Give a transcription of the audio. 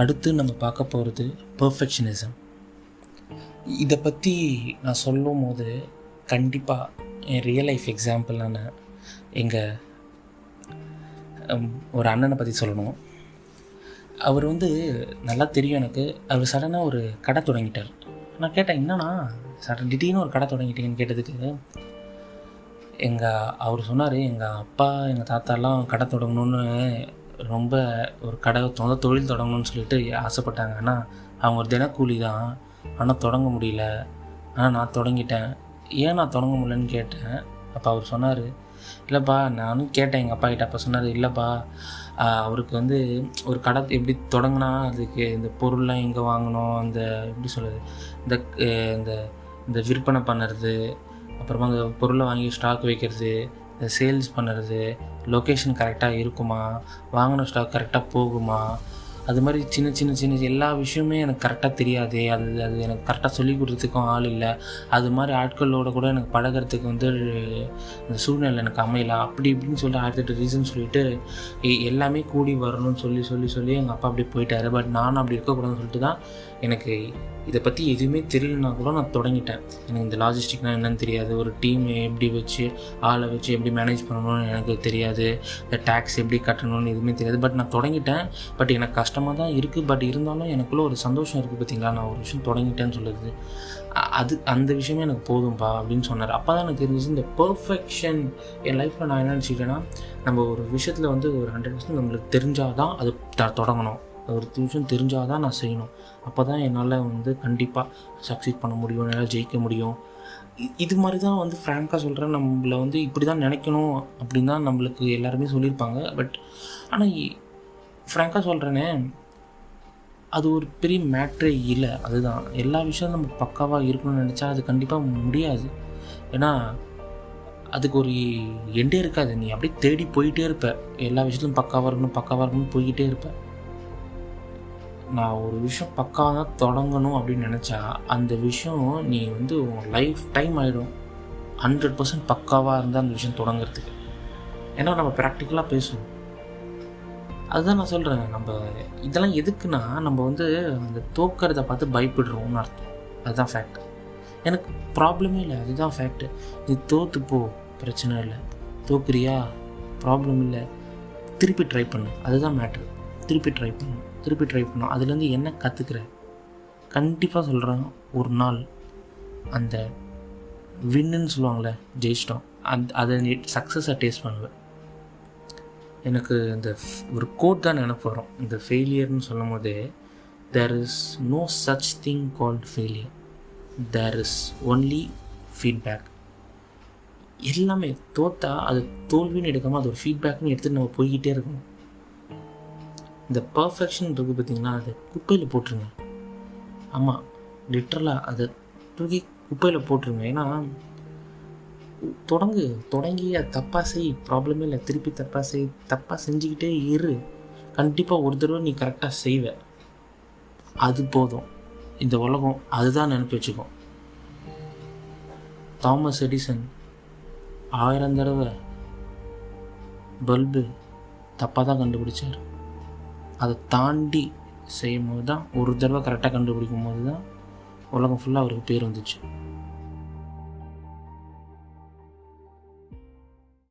அடுத்து நம்ம பார்க்க போகிறது பெர்ஃபெக்ஷனிசம். இதை பற்றி நான் சொல்லும் போது கண்டிப்பாக என் ரியல் லைஃப் எக்ஸாம்பிள் நான் எங்கள் ஒரு அண்ணனை பற்றி சொல்லணும். அவர் நல்லா தெரியும் எனக்கு. அவர் சடனாக ஒரு கடை தொடங்கிட்டார். நான் கேட்டேன், என்னன்னா திடீர்னு ஒரு கடை தொடங்கிட்டீங்கன்னு கேட்டதுக்கு அவர் சொன்னார், எங்கள் அப்பா எங்கள் தாத்தாலாம் கடை தொடங்கணுன்னு ரொம்ப ஒரு கடை தொழில் தொடங்கணும்னு சொல்லிட்டு ஆசைப்பட்டாங்க. ஆனால் அவங்க ஒரு தினக்கூலி தான், ஆனால் தொடங்க முடியல. ஆனால் நான் தொடங்கிட்டேன். ஏன் நான் தொடங்க முடியலன்னு கேட்டேன். அப்போ அவர் சொன்னார், இல்லைப்பா, நானும் கேட்டேன் எங்கள் அப்பா கிட்ட. அப்போ சொன்னார், இல்லைப்பா, அவருக்கு ஒரு கடை எப்படி தொடங்கினா அதுக்கு இந்த பொருள்லாம் எங்கே வாங்கணும், அந்த எப்படி சொல்கிறது, இந்த இந்த விற்பனை பண்ணுறது, அப்புறமா அந்த பொருளை வாங்கி ஸ்டாக் வைக்கிறது, இந்த சேல்ஸ் பண்ணுறது, லொக்கேஷன் கரெக்டாக இருக்குமா, வாங்கின ஸ்டாக் கரெக்டாக போகுமா, அது மாதிரி சின்ன சின்ன சின்ன எல்லா விஷயமே எனக்கு கரெக்டாக தெரியாது. அது எனக்கு கரெக்டாக சொல்லிக் கொடுத்ததுக்கும் ஆள் இல்லை. அது மாதிரி ஆட்களோட கூட எனக்கு பழகிறதுக்கு அந்த சூழ்நிலை எனக்கு அமையலை. அப்படி இப்படின்னு சொல்லிட்டு 1008 ரீசன் சொல்லிவிட்டு எல்லாமே கூடி வரணும்னு சொல்லி எங்கள் அப்பா அப்படி போயிட்டார். பட் நானும் அப்படி இருக்கக்கூடாதுன்னு சொல்லிட்டு தான் எனக்கு இதை பற்றி எதுவுமே தெரியலனா கூட நான் தொடங்கிட்டேன். எனக்கு இந்த லாஜிஸ்டிக்னால் என்னென்னு தெரியாது, ஒரு டீம் எப்படி வச்சு ஆளை வச்சு எப்படி மேனேஜ் பண்ணணும்னு எனக்கு தெரியாது, இந்த டேக்ஸ் எப்படி கட்டணும்னு எதுவுமே தெரியாது. பட் நான் தொடங்கிட்டேன். பட் எனக்கு கஷ்டமாக தான் இருக்குது. பட் இருந்தாலும் எனக்குள்ளே ஒரு சந்தோஷம் இருக்குது. பார்த்தீங்களா, நான் ஒரு விஷயம் தொடங்கிட்டேன்னு சொல்லுறது, அந்த விஷயமே எனக்கு போதும்பா அப்படின்னு சொன்னார். அப்போ தான் எனக்கு தெரிஞ்சிச்சு இந்த பெர்ஃபெக்ஷன் என் லைஃப்பில் நான் என்ன நினச்சிக்கிட்டேன்னா, நம்ம ஒரு விஷயத்தில் ஒரு 100% நம்மளுக்கு தெரிஞ்சால் தான் அது தொடங்கணும். ஒரு விஷயம் தெரிஞ்சால் தான் நான் செய்யணும். அப்போ தான் என்னால் கண்டிப்பாக சக்சீட் பண்ண முடியும், என்னால் ஜெயிக்க முடியும். இது மாதிரி தான் ஃப்ராங்காக சொல்கிறேன். நம்மளை இப்படி தான் நினைக்கணும் அப்படின்னு தான் நம்மளுக்கு எல்லாருமே சொல்லியிருப்பாங்க. பட் ஆனால் ஃப்ராங்காக சொல்கிறேனே, அது ஒரு பெரிய மேட்ரே இல்லை. அதுதான் எல்லா விஷயம் நம்ம பக்காவாக இருக்கணும்னு நினச்சா அது கண்டிப்பாக முடியாது. ஏன்னா அதுக்கு ஒரு எண்டே இருக்காது. நீ அப்படியே தேடி போயிட்டே இருப்ப, எல்லா விஷயத்துலையும் பக்காவாக இருக்கணும்னு போய்கிட்டே இருப்பேன். நான் ஒரு விஷயம் பக்காவாக தான் தொடங்கணும் அப்படின்னு நினச்சா அந்த விஷயம் நீ உன் லைஃப் டைம் ஆகிடும். 100% பக்காவாக இருந்தால் அந்த விஷயம் தொடங்கிறதுக்கு. ஏன்னா நம்ம ப்ராக்டிக்கலாக பேசுவோம். அதுதான் நான் சொல்கிறேன். நம்ம இதெல்லாம் எதுக்குன்னா, நம்ம அந்த தோக்கிறத பார்த்து பயப்படுறோம்னு அர்த்தம். அதுதான் ஃபேக்ட். எனக்கு ப்ராப்ளமே இல்லை, அதுதான் ஃபேக்ட்டு. நீ தோற்று போ, பிரச்சனை இல்லை. தோக்குறியா, ப்ராப்ளம் இல்லை, திருப்பி ட்ரை பண்ணு. அதுதான் மேட்ரு. திருப்பி ட்ரை பண்ணணும். அதுலேருந்து என்ன கற்றுக்குற, கண்டிப்பாக சொல்கிறேன், ஒரு நாள் அந்த வின்னுன்னு சொல்லுவாங்களே, ஜெயிச்சிட்டோம், அதை சக்ஸஸை டேஸ்ட் பண்ணுவேன். எனக்கு இந்த ஒரு கோட் தான் நினைப்பு வரும். இந்த ஃபெயிலியர்னு சொல்லும் போதே, there is no such thing called failure, there is only feedback. எல்லாமே தோற்றா அது தோல்வின்னு எடுக்காமல் அது ஒரு ஃபீட்பேக்னு எடுத்துகிட்டு நம்ம போய்கிட்டே இருக்கணும். இந்த பர்ஃபெக்ஷன் இருக்குது பார்த்திங்கன்னா, அதை குப்பையில் போட்டுருங்க. ஆமாம், லிட்ரலாக அதை தூக்கி குப்பையில் போட்டுருங்க. ஏன்னா தொடங்கி அது தப்பாக செய், ப்ராப்ளமே இல்லை. திருப்பி தப்பாக செஞ்சுக்கிட்டே இரு. கண்டிப்பாக ஒரு தடவை நீ கரெக்டாக செய்வ, அது போதும். இந்த உலகம் அதுதான் நினைப்பு வச்சுக்கோ. தாமஸ் எடிசன் 1000 தடவை பல்பு தப்பாக தான் கண்டுபிடிச்சார். அதை தாண்டி செய்யும் போது தான், ஒரு தடவை கரெக்டாக கண்டுபிடிக்கும் போது தான் உலகம் ஃபுல்லாக அவருக்கு பேர் வந்துச்சு.